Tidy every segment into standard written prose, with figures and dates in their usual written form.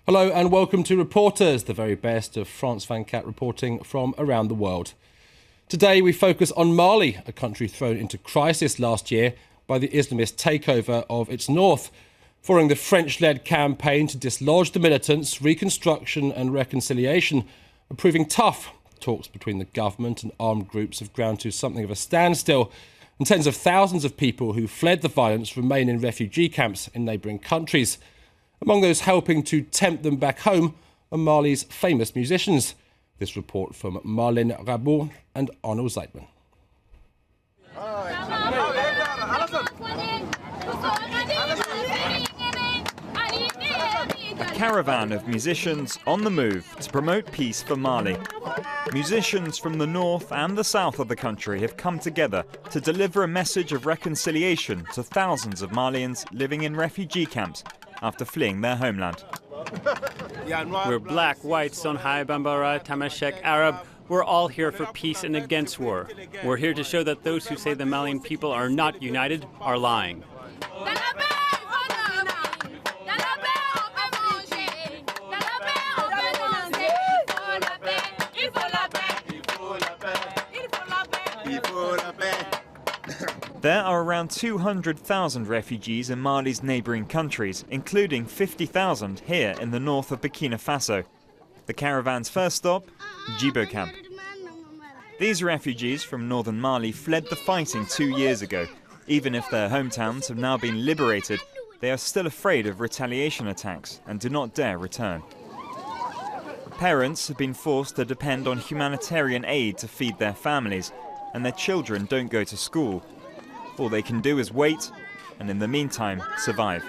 Hello and welcome to Reporters, the very best of France 24 reporting from around the world. Today we focus on Mali, a country thrown into crisis last year by the Islamist takeover of its north. Following the French-led campaign to dislodge the militants, reconstruction and reconciliation are proving tough. Talks between the government and armed groups have ground to something of a standstill, and tens of thousands of people who fled the violence remain in refugee camps in neighbouring countries. Among those helping to tempt them back home are Mali's famous musicians. This report from Marlene Rabot and Arno Zeidman. A caravan of musicians on the move to promote peace for Mali. Musicians from the north and the south of the country have come together to deliver a message of reconciliation to thousands of Malians living in refugee camps after fleeing their homeland. We're black, white, Songhai, Bambara, Tamashek, Arab. We're all here for peace and against war. We're here to show that those who say the Malian people are not united are lying. There are around 200,000 refugees in Mali's neighbouring countries, including 50,000 here in the north of Burkina Faso. The caravan's first stop, Djibo camp. These refugees from northern Mali fled the fighting 2 years ago. Even if their hometowns have now been liberated, they are still afraid of retaliation attacks and do not dare return. Parents have been forced to depend on humanitarian aid to feed their families, and their children don't go to school. All they can do is wait, and in the meantime, survive.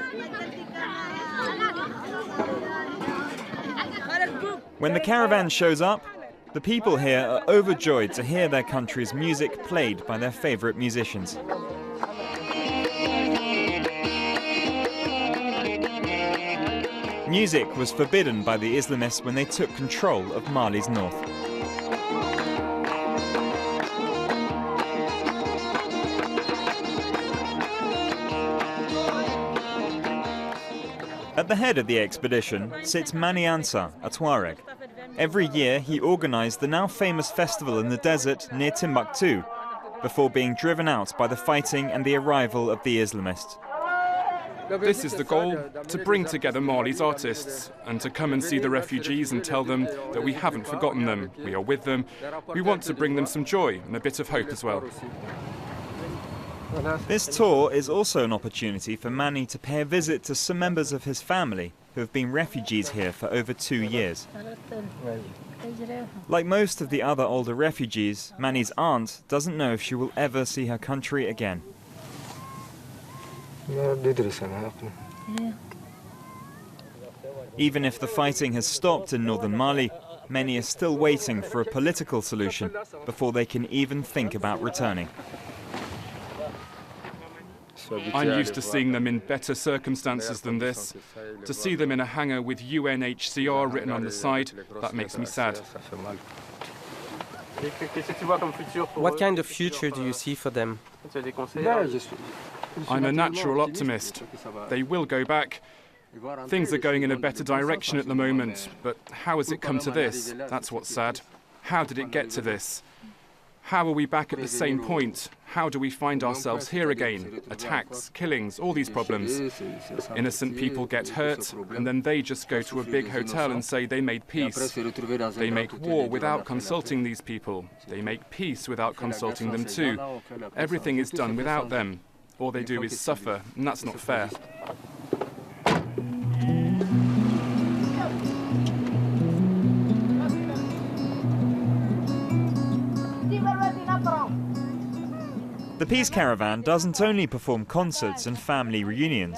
When the caravan shows up, the people here are overjoyed to hear their country's music played by their favourite musicians. Music was forbidden by the Islamists when they took control of Mali's north. At the head of the expedition sits Mani Ansa, a Tuareg. Every year he organised the now famous festival in the desert near Timbuktu, before being driven out by the fighting and the arrival of the Islamists. This is the goal, to bring together Mali's artists and to come and see the refugees and tell them that we haven't forgotten them, we are with them. We want to bring them some joy and a bit of hope as well. This tour is also an opportunity for Mani to pay a visit to some members of his family who have been refugees here for over 2 years. Like most of the other older refugees, Mani's aunt doesn't know if she will ever see her country again. Even if the fighting has stopped in northern Mali, many are still waiting for a political solution before they can even think about returning. I'm used to seeing them in better circumstances than this. To see them in a hangar with UNHCR written on the side, that makes me sad. What kind of future do you see for them? I'm a natural optimist. They will go back. Things are going in a better direction at the moment, but how has it come to this? That's what's sad. How did it get to this? How are we back at the same point? How do we find ourselves here again? Attacks, killings, all these problems. Innocent people get hurt, and then they just go to a big hotel and say they made peace. They make war without consulting these people. They make peace without consulting them too. Everything is done without them. All they do is suffer, and that's not fair. The Peace Caravan doesn't only perform concerts and family reunions.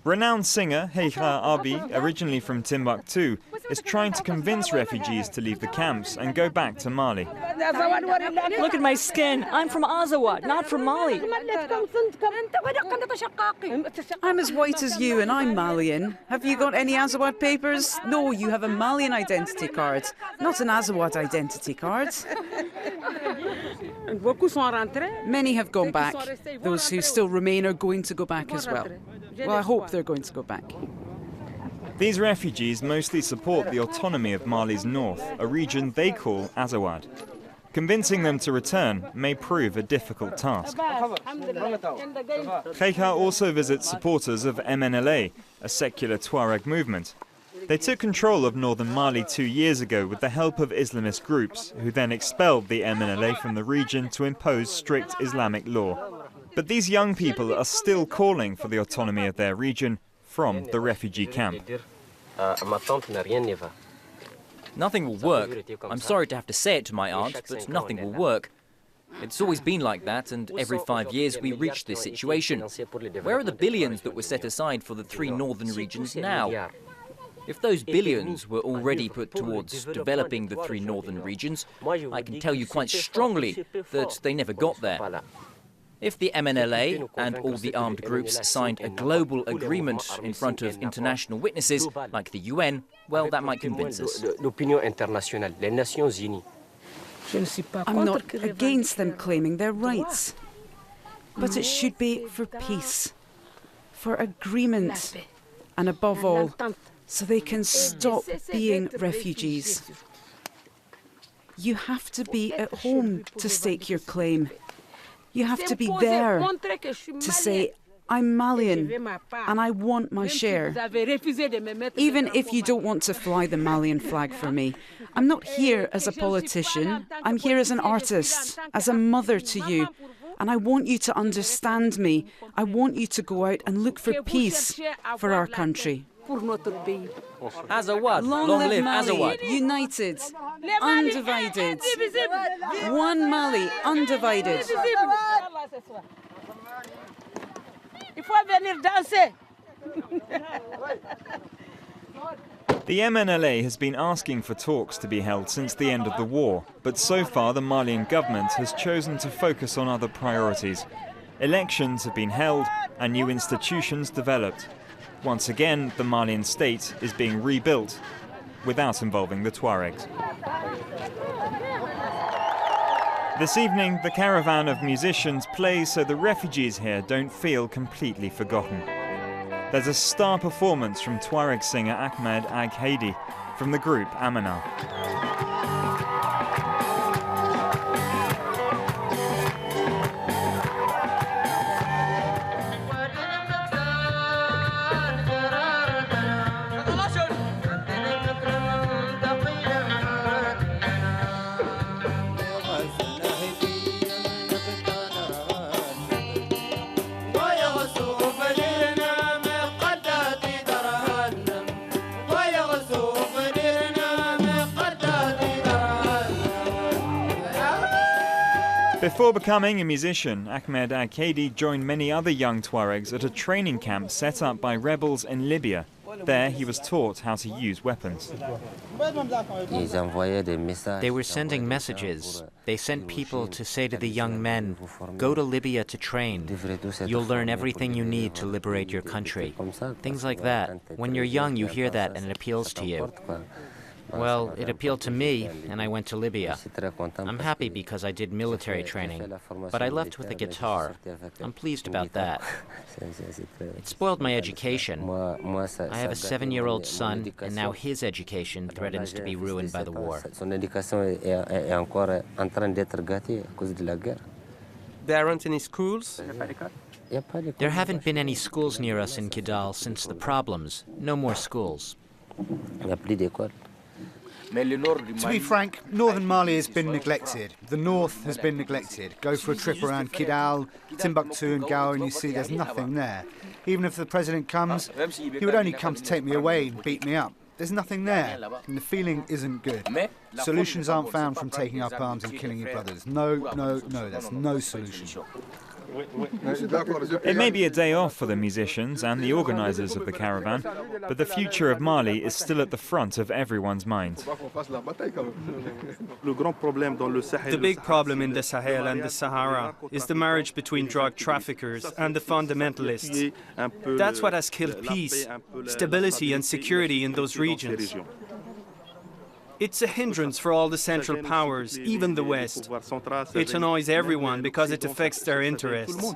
Renowned singer Heikha Abi, originally from Timbuktu, is trying to convince refugees to leave the camps and go back to Mali. Look at my skin. I'm from Azawad, not from Mali. I'm as white as you and I'm Malian. Have you got any Azawad papers? No, you have a Malian identity card, not an Azawad identity card. Many have gone back. Those who still remain are going to go back as well. Well, I hope they're going to go back. These refugees mostly support the autonomy of Mali's north, a region they call Azawad. Convincing them to return may prove a difficult task. Kheika also visits supporters of MNLA, a secular Tuareg movement. They took control of northern Mali 2 years ago with the help of Islamist groups, who then expelled the MNLA from the region to impose strict Islamic law. But these young people are still calling for the autonomy of their region from the refugee camp. Nothing will work. I'm sorry to have to say it to my aunt, but nothing will work. It's always been like that, and every 5 years we reach this situation. Where are the billions that were set aside for the 3 northern regions now? If those billions were already put towards developing the 3 northern regions, I can tell you quite strongly that they never got there. If the MNLA and all the armed groups signed a global agreement in front of international witnesses, like the UN, well, that might convince us. I'm not against them claiming their rights, but it should be for peace, for agreement, and above all, so they can stop being refugees. You have to be at home to stake your claim. You have to be there to say, I'm Malian and I want my share. Even if you don't want to fly the Malian flag for me. I'm not here as a politician. I'm here as an artist, as a mother to you. And I want you to understand me. I want you to go out and look for peace for our country. Azawad, long live Mali, Azawad. United, undivided. One Mali, undivided. The MNLA has been asking for talks to be held since the end of the war, but so far the Malian government has chosen to focus on other priorities. Elections have been held and new institutions developed. Once again, the Malian state is being rebuilt without involving the Tuaregs. This evening, the caravan of musicians plays so the refugees here don't feel completely forgotten. There's a star performance from Tuareg singer Ahmed Ag Haidi from the group Amana. Before becoming a musician, Ahmed Ag Haidi joined many other young Tuaregs at a training camp set up by rebels in Libya. There he was taught how to use weapons. They were sending messages. They sent people to say to the young men, go to Libya to train. You'll learn everything you need to liberate your country. Things like that. When you're young, you hear that and it appeals to you. Well, it appealed to me, and I went to Libya. I'm happy because I did military training, but I left with a guitar. I'm pleased about that. It spoiled my education. I have a 7-year-old son, and now his education threatens to be ruined by the war. There aren't any schools? There haven't been any schools near us in Kidal since the problems. No more schools. To be frank, northern Mali has been neglected. The north has been neglected. Go for a trip around Kidal, Timbuktu and Gao and you see there's nothing there. Even if the president comes, he would only come to take me away and beat me up. There's nothing there, and the feeling isn't good. Solutions aren't found from taking up arms and killing your brothers. No, no, no, that's no solution. It may be a day off for the musicians and the organisers of the caravan, but the future of Mali is still at the front of everyone's mind. The big problem in the Sahel and the Sahara is the marriage between drug traffickers and the fundamentalists. That's what has killed peace, stability and security in those regions. It's a hindrance for all the Central Powers, even the West. It annoys everyone because it affects their interests.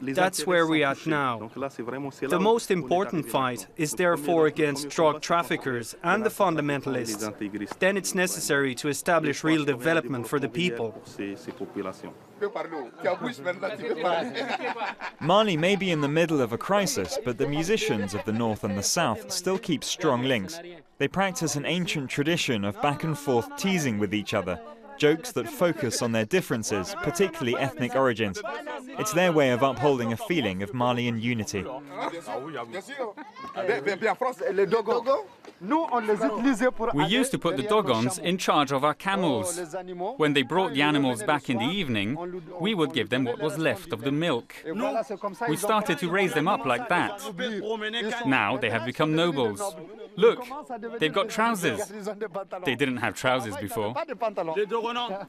That's where we are at now. The most important fight is therefore against drug traffickers and the fundamentalists. Then it's necessary to establish real development for the people. Mali may be in the middle of a crisis, but the musicians of the north and the south still keep strong links. They practice an ancient tradition of back and forth teasing with each other, jokes that focus on their differences, particularly ethnic origins. It's their way of upholding a feeling of Malian unity. We used to put the Dogons in charge of our camels. When they brought the animals back in the evening, we would give them what was left of the milk. We started to raise them up like that. Now they have become nobles. Look, they've got trousers. They didn't have trousers before.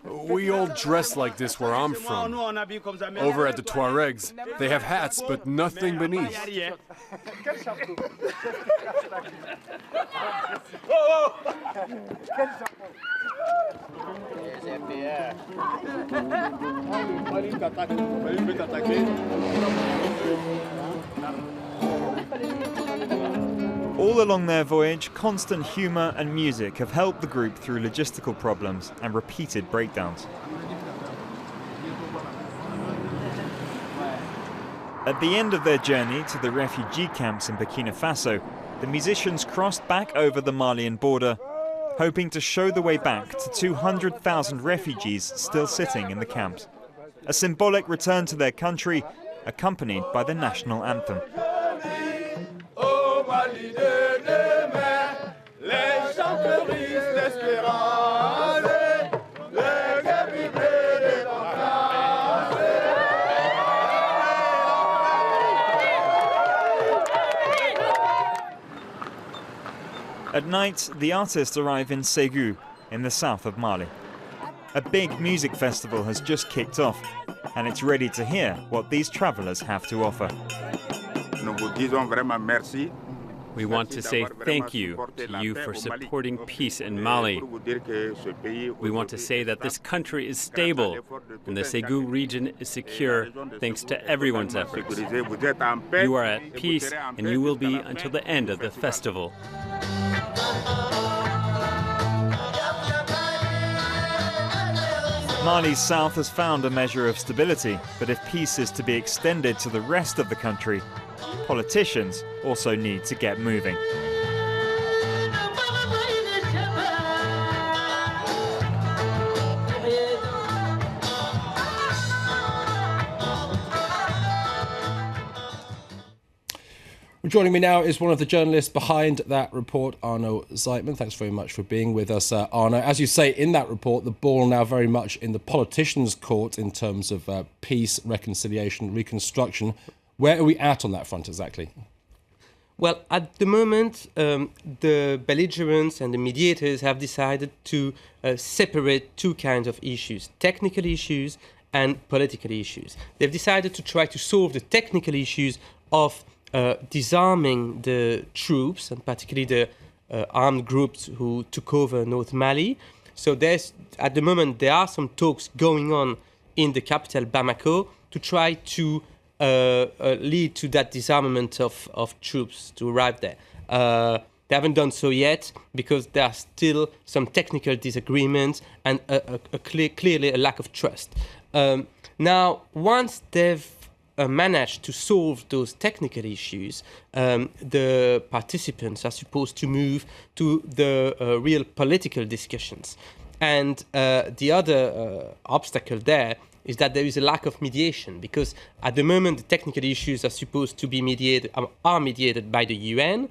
We all dress like this where I'm from. Over at the Tuaregs, they have hats, but nothing beneath. All along their voyage, constant humour and music have helped the group through logistical problems and repeated breakdowns. At the end of their journey to the refugee camps in Burkina Faso, the musicians crossed back over the Malian border, hoping to show the way back to 200,000 refugees still sitting in the camps. A symbolic return to their country, accompanied by the national anthem. At night, the artists arrive in Ségou, in the south of Mali. A big music festival has just kicked off, and it's ready to hear what these travellers have to offer. We want to say thank you to you for supporting peace in Mali. We want to say that this country is stable and the Ségou region is secure thanks to everyone's efforts. You are at peace and you will be until the end of the festival. Mali's south has found a measure of stability, but if peace is to be extended to the rest of the country, politicians also need to get moving. Joining me now is one of the journalists behind that report, Arno Zeitman. Thanks very much for being with us, Arno. As you say, in that report, the ball now very much in the politicians' court in terms of peace, reconciliation, reconstruction. Where are we at on that front exactly? Well, at the moment, the belligerents and the mediators have decided to separate two kinds of issues, technical issues and political issues. They've decided to try to solve the technical issues of disarming the troops, and particularly the armed groups who took over North Mali. So at the moment, there are some talks going on in the capital, Bamako, to try to lead to that disarmament of troops to arrive there. They haven't done so yet because there are still some technical disagreements and clearly a lack of trust. Now, once they've managed to solve those technical issues, the participants are supposed to move to the real political discussions. And the other obstacle there is that there is a lack of mediation, because at the moment the technical issues are supposed to be mediated by the UN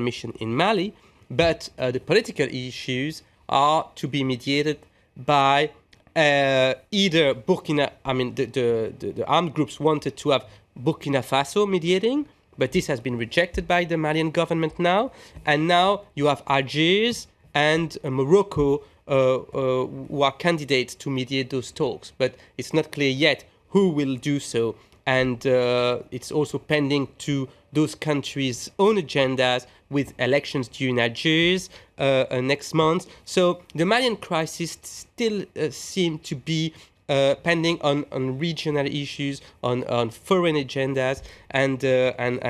mission in Mali, but the political issues are to be mediated by either Burkina. I mean, the armed groups wanted to have Burkina Faso mediating, but this has been rejected by the Malian government now, and now you have Algiers and Morocco who are candidates to mediate those talks, but it's not clear yet who will do so and it's also pending to those countries' own agendas with elections due in Algiers next month. So the Malian crisis still seems to be pending on regional issues, on foreign agendas, and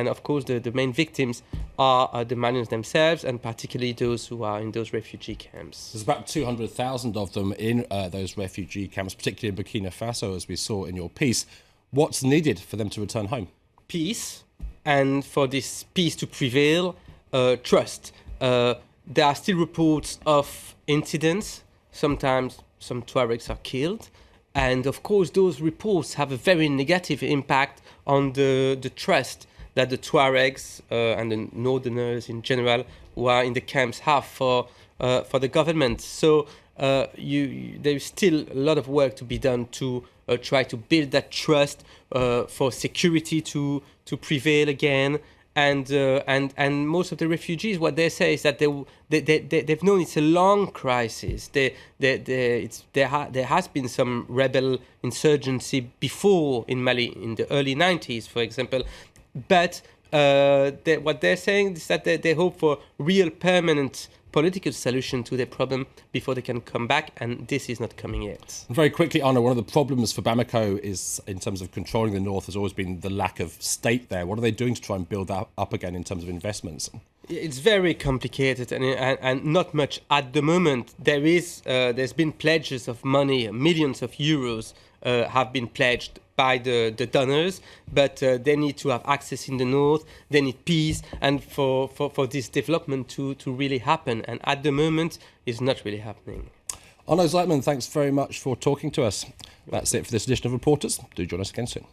of course the main victims are the Malians themselves, and particularly those who are in those refugee camps. There's about 200,000 of them in those refugee camps, particularly in Burkina Faso, as we saw in your piece. What's needed for them to return home? Peace, and for this peace to prevail, trust. There are still reports of incidents. Sometimes some Tuaregs are killed. And of course, those reports have a very negative impact on the trust that the Tuaregs and the Northerners in general who are in the camps have for the government. So there's still a lot of work to be done to try to build that trust for security to prevail again. And most of the refugees, what they say is that they've known it's a long crisis. There has been some rebel insurgency before in Mali in the early 90s, for example. But what they're saying is that they hope for real permanent political solution to their problem before they can come back, and this is not coming yet. Very quickly, Anna, one of the problems for Bamako is, in terms of controlling the north, has always been the lack of state there. What are they doing to try and build that up again in terms of investments? It's very complicated and not much at the moment. There's been pledges of money, millions of euros have been pledged by the donors, but they need to have access in the north, they need peace, and for this development to really happen. And at the moment, it's not really happening. Arno Zeitman, thanks very much for talking to us. That's it for this edition of Reporters. Do join us again soon.